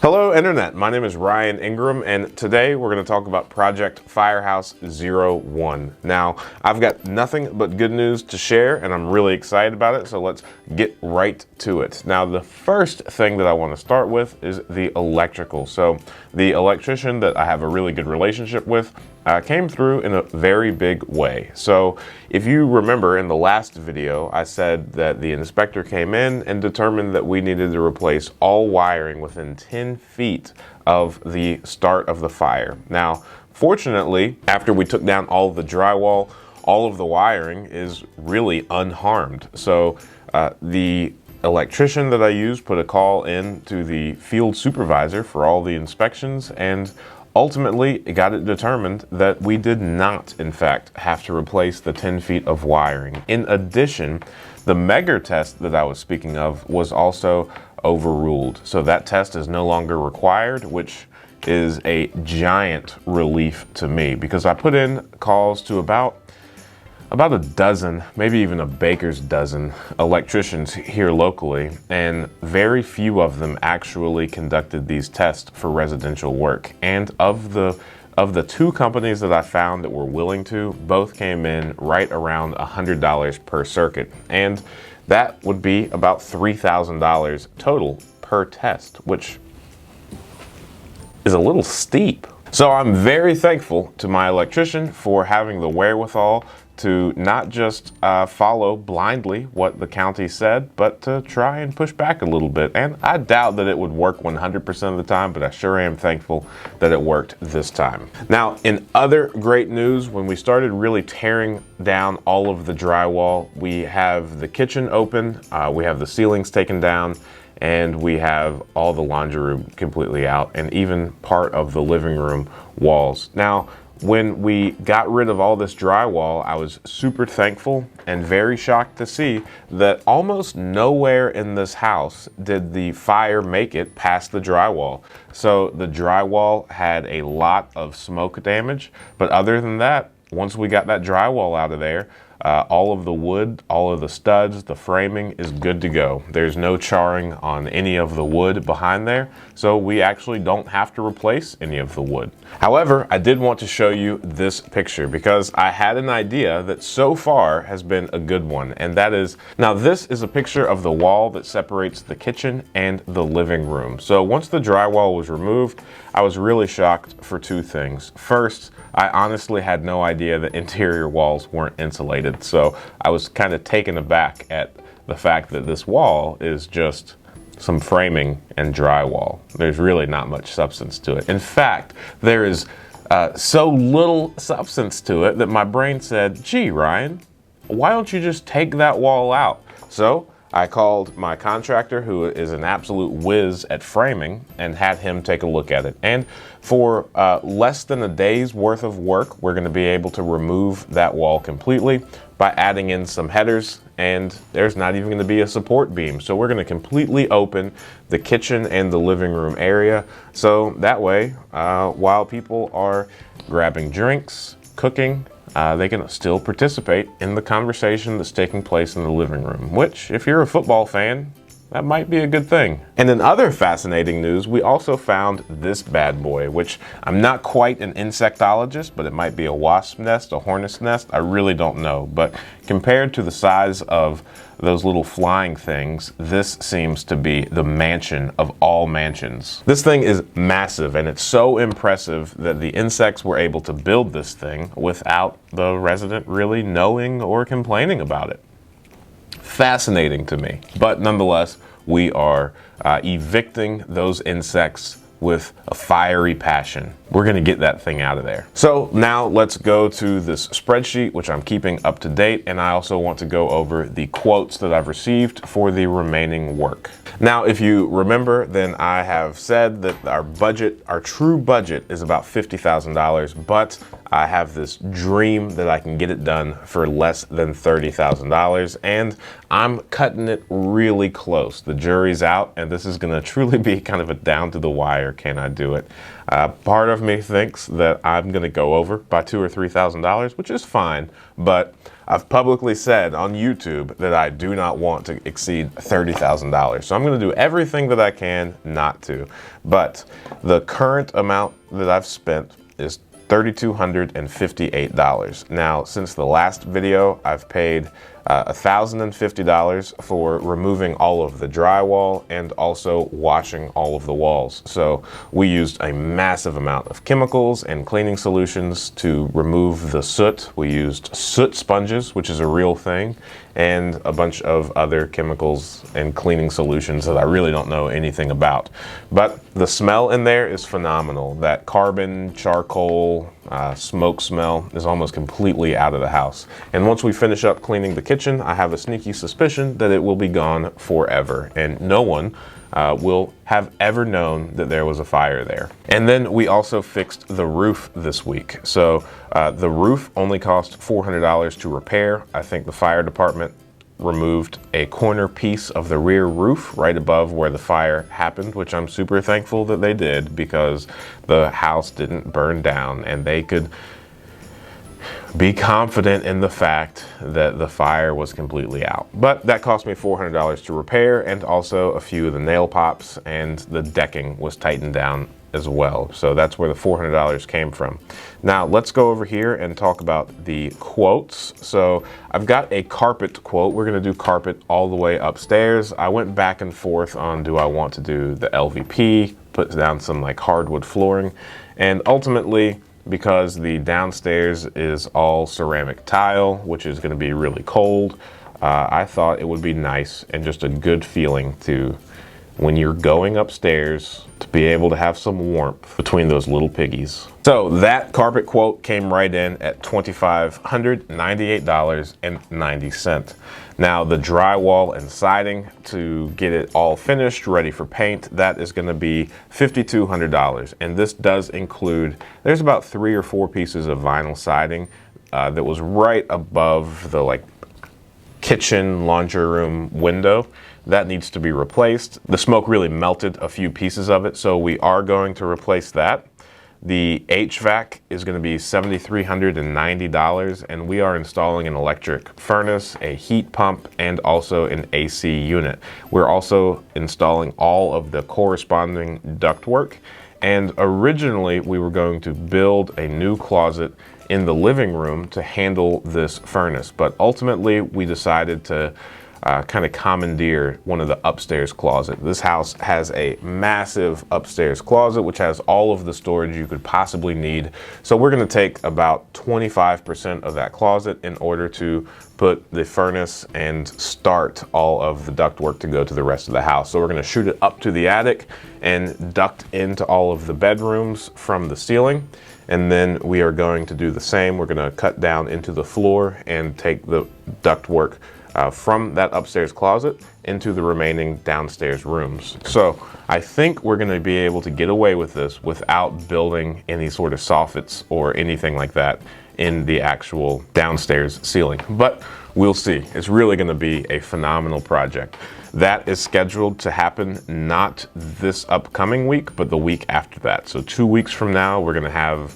Hello Internet, my name is Ryan Ingram and today we're going to talk about Project Firehouse 01. Now, I've got nothing but good news to share and I'm really excited about it, so let's get right to it. Now, the first thing that I want to start with is the electrical. So, the electrician that I have a really good relationship with came through in a very big way. So if you remember in the last video, I said that the inspector came in and determined that we needed to replace all wiring within 10 feet of the start of the fire. Now, fortunately, after we took down all of the drywall, all of the wiring is really unharmed. So the electrician that I used put a call in to the field supervisor for all the inspections, and ultimately, it got it determined that we did not, in fact, have to replace the 10 feet of wiring. In addition, the Megger test that I was speaking of was also overruled. So that test is no longer required, which is a giant relief to me because I put in calls to about a dozen, maybe even a baker's dozen electricians here locally, and very few of them actually conducted these tests for residential work. And of the two companies that I found that were willing to, both came in right around $100 per circuit. And that would be about $3,000 total per test, which is a little steep. So I'm very thankful to my electrician for having the wherewithal to not just follow blindly what the county said, but to try and push back a little bit. And I doubt that it would work 100% of the time, but I sure am thankful that it worked this time. Now, in other great news, when we started really tearing down all of the drywall, we have the kitchen open, we have the ceilings taken down, and we have all the laundry room completely out, and even part of the living room walls. Now, when we got rid of all this drywall, I was super thankful and very shocked to see that almost nowhere in this house did the fire make it past the drywall. So the drywall had a lot of smoke damage, but other than that, once we got that drywall out of there, all of the wood, all of the studs, the framing is good to go. There's no charring on any of the wood behind there, so we actually don't have to replace any of the wood. However, I did want to show you this picture because I had an idea that so far has been a good one, and that is, now this is a picture of the wall that separates the kitchen and the living room. So once the drywall was removed, I was really shocked for two things. First, I honestly had no idea that interior walls weren't insulated, so I was kind of taken aback at the fact that this wall is just some framing and drywall. There's really not much substance to it. In fact, there is so little substance to it that my brain said, gee, Ryan, why don't you just take that wall out? So I called my contractor, who is an absolute whiz at framing, and had him take a look at it. And for less than a day's worth of work, we're going to be able to remove that wall completely by adding in some headers, and there's not even going to be a support beam. So we're going to completely open the kitchen and the living room area. So that way, while people are grabbing drinks, cooking, they can still participate in the conversation that's taking place in the living room, which, if you're a football fan, that might be a good thing. And in other fascinating news, we also found this bad boy, which I'm not quite an insectologist, but it might be a wasp nest, a hornet's nest, I really don't know. But compared to the size of those little flying things, this seems to be the mansion of all mansions. This thing is massive, and it's so impressive that the insects were able to build this thing without the resident really knowing or complaining about it. Fascinating to me. But nonetheless, we are evicting those insects with a fiery passion. We're gonna get that thing out of there. So now let's go to this spreadsheet, which I'm keeping up to date, and I also want to go over the quotes that I've received for the remaining work. Now, if you remember, then I have said that our budget, our true budget, is about $50,000, but I have this dream that I can get it done for less than $30,000, and I'm cutting it really close. The jury's out, and this is gonna truly be kind of a down to the wire, can I do it? Part of me thinks that I'm gonna go over by $2,000 or $3,000, which is fine, but I've publicly said on YouTube that I do not want to exceed $30,000. So I'm gonna do everything that I can not to. But the current amount that I've spent is $3,258. Now, since the last video, I've paid $1,050 for removing all of the drywall and also washing all of the walls. So we used a massive amount of chemicals and cleaning solutions to remove the soot. We used soot sponges, which is a real thing, and a bunch of other chemicals and cleaning solutions that I really don't know anything about. But the smell in there is phenomenal. That carbon, charcoal, smoke smell is almost completely out of the house. And once we finish up cleaning the kitchen, I have a sneaky suspicion that it will be gone forever, and no one will have ever known that there was a fire there. And then we also fixed the roof this week. So the roof only cost $400 to repair. I think the fire department removed a corner piece of the rear roof right above where the fire happened, which I'm super thankful that they did, because the house didn't burn down and they could be confident in the fact that the fire was completely out. But that cost me $400 to repair, and also a few of the nail pops, and the decking was tightened down as well. So that's where the $400 came from. Now let's go over here and talk about the quotes. So I've got a carpet quote. We're gonna do carpet all the way upstairs. I went back and forth on, do I want to do the LVP, put down some like hardwood flooring, and ultimately, because the downstairs is all ceramic tile, which is gonna be really cold, I thought it would be nice and just a good feeling to, when you're going upstairs, to be able to have some warmth between those little piggies. So that carpet quote came right in at $2,598.90. Now the drywall and siding to get it all finished, ready for paint, that is gonna be $5,200. And this does include, there's about 3 or 4 pieces of vinyl siding that was right above the like kitchen laundry room window. That needs to be replaced. The smoke really melted a few pieces of it, so we are going to replace that. The HVAC is going to be $7,390, and we are installing an electric furnace, a heat pump, and also an AC unit. We're also installing all of the corresponding ductwork, and originally we were going to build a new closet in the living room to handle this furnace, but ultimately we decided to kind of commandeer one of the upstairs closet. This house has a massive upstairs closet which has all of the storage you could possibly need. So we're going to take about 25% of that closet in order to put the furnace and start all of the ductwork to go to the rest of the house. So we're going to shoot it up to the attic and duct into all of the bedrooms from the ceiling. And then we are going to do the same. We're going to cut down into the floor and take the ductwork from that upstairs closet into the remaining downstairs rooms. So I think we're going to be able to get away with this without building any sort of soffits or anything like that in the actual downstairs ceiling. But we'll see. It's really going to be a phenomenal project. That is scheduled to happen not this upcoming week, but the week after that. So 2 weeks from now, we're going to have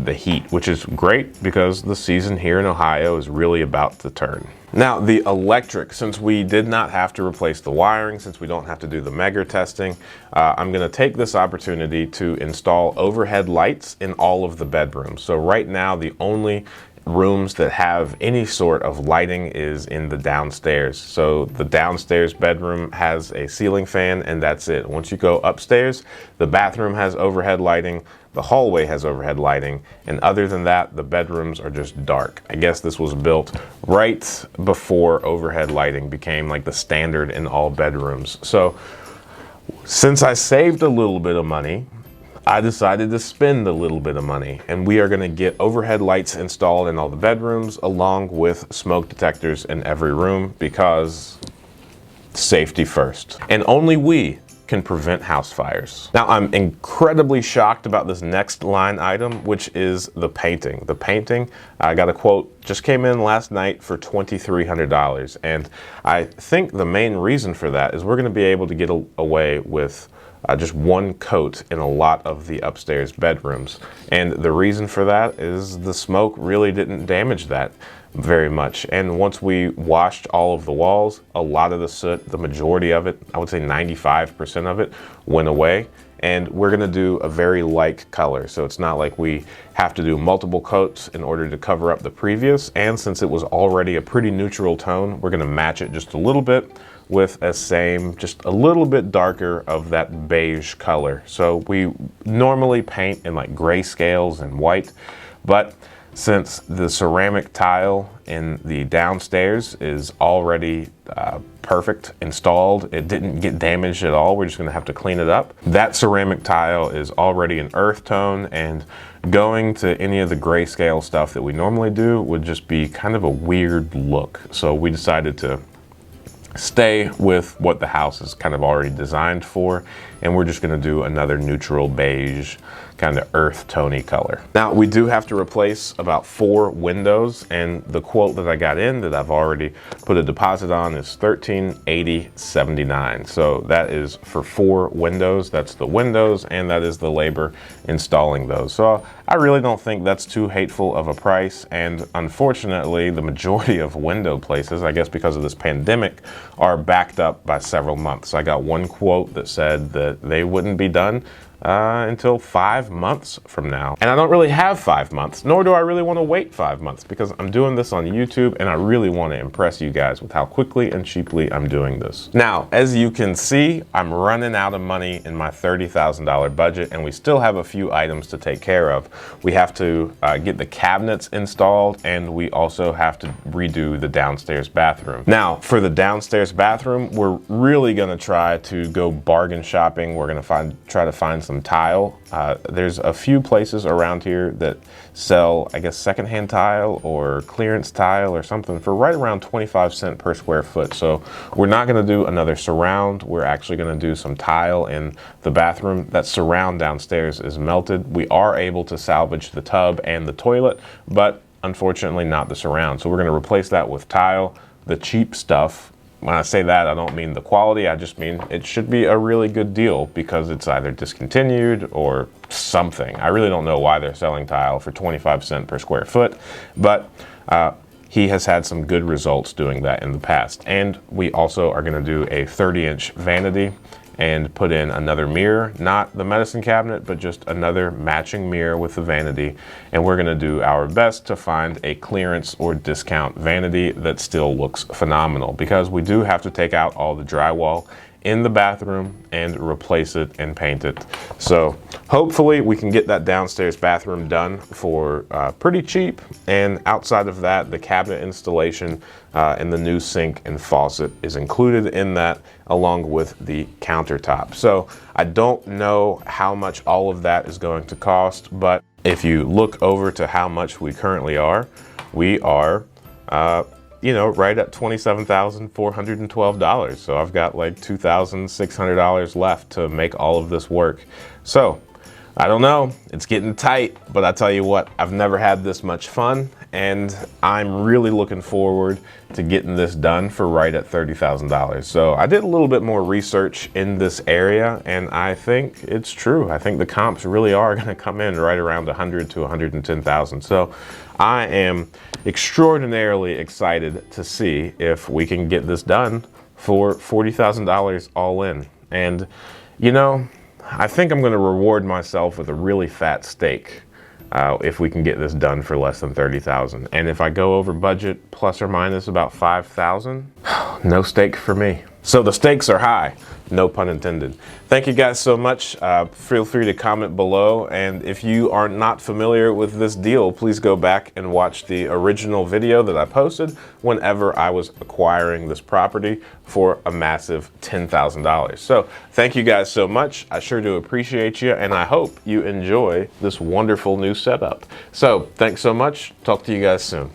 the heat, which is great because the season here in Ohio is really about to turn. Now the electric, since we did not have to replace the wiring, since we don't have to do the Megger testing, I'm going to take this opportunity to install overhead lights in all of the bedrooms. So right now the only rooms that have any sort of lighting is in the downstairs. So the downstairs bedroom has a ceiling fan and that's it. Once you go upstairs, the bathroom has overhead lighting, the hallway has overhead lighting, and other than that, the bedrooms are just dark. I guess this was built right before overhead lighting became like the standard in all bedrooms. So since I saved a little bit of money, I decided to spend a little bit of money, and we are going to get overhead lights installed in all the bedrooms along with smoke detectors in every room, because safety first. And only we can prevent house fires. Now, I'm incredibly shocked about this next line item, which is the painting. The painting, I got a quote, just came in last night for $2,300. And I think the main reason for that is we're going to be able to get away with just one coat in a lot of the upstairs bedrooms. And the reason for that is the smoke really didn't damage that very much. And once we washed all of the walls, a lot of the soot, the majority of it, I would say 95% of it, went away. And we're gonna do a very light color. So it's not like we have to do multiple coats in order to cover up the previous. And since it was already a pretty neutral tone, we're gonna match it just a little bit with a same, just a little bit darker of that beige color. So we normally paint in like grayscales and white, but since the ceramic tile in the downstairs is already perfect installed, it didn't get damaged at all, we're just gonna have to clean it up. That ceramic tile is already an earth tone, and going to any of the grayscale stuff that we normally do would just be kind of a weird look. So we decided to stay with what the house is kind of already designed for, and we're just going to do another neutral beige kind of earth tony color. Now we do have to replace about 4 windows, and the quote that I got in that I've already put a deposit on is $1,380.79. So that is for 4 windows. That's the windows, and that is the labor installing those. So I really don't think that's too hateful of a price, and unfortunately the majority of window places, I guess because of this pandemic, are backed up by several months. I got one quote that said that they wouldn't be done until 5 months from now. And I don't really have 5 months, nor do I really want to wait 5 months, because I'm doing this on YouTube and I really want to impress you guys with how quickly and cheaply I'm doing this. Now, as you can see, I'm running out of money in my $30,000 budget, and we still have a few items to take care of. We have to get the cabinets installed, and we also have to redo the downstairs bathroom. Now, for the downstairs bathroom, we're really gonna try to go bargain shopping. We're gonna try to find some tile. There's a few places around here that sell, I guess, secondhand tile or clearance tile or something for right around 25 cents per square foot. So we're not going to do another surround. We're actually going to do some tile in the bathroom. That surround downstairs is melted. We are able to salvage the tub and the toilet, but unfortunately not the surround. So we're going to replace that with tile, the cheap stuff. When I say that, I don't mean the quality, I just mean it should be a really good deal because it's either discontinued or something. I really don't know why they're selling tile for 25 cents per square foot, but he has had some good results doing that in the past. And we also are gonna do a 30-inch vanity and put in another mirror, not the medicine cabinet, but just another matching mirror with the vanity. And we're gonna do our best to find a clearance or discount vanity that still looks phenomenal, because we do have to take out all the drywall in the bathroom and replace it and paint it. So hopefully we can get that downstairs bathroom done for pretty cheap. And outside of that, the cabinet installation and the new sink and faucet is included in that, along with the countertop. So I don't know how much all of that is going to cost, but if you look over to how much we currently are, we are you know, right at $27,412. So I've got like $2,600 left to make all of this work. So I don't know, it's getting tight, but I tell you what, I've never had this much fun, and I'm really looking forward to getting this done for right at $30,000. So I did a little bit more research in this area, and I think it's true. I think the comps really are gonna come in right around 100 to 110,000. So I am extraordinarily excited to see if we can get this done for $40,000 all in. And you know, I think I'm going to reward myself with a really fat steak if we can get this done for less than $30,000. And if I go over budget plus or minus about $5,000, no steak for me. So the stakes are high, no pun intended. Thank you guys so much. Feel free to comment below, and if you are not familiar with this deal, please go back and watch the original video that I posted whenever I was acquiring this property for a massive $10,000. So thank you guys so much. I sure do appreciate you, and I hope you enjoy this wonderful new setup. So thanks so much. Talk to you guys soon.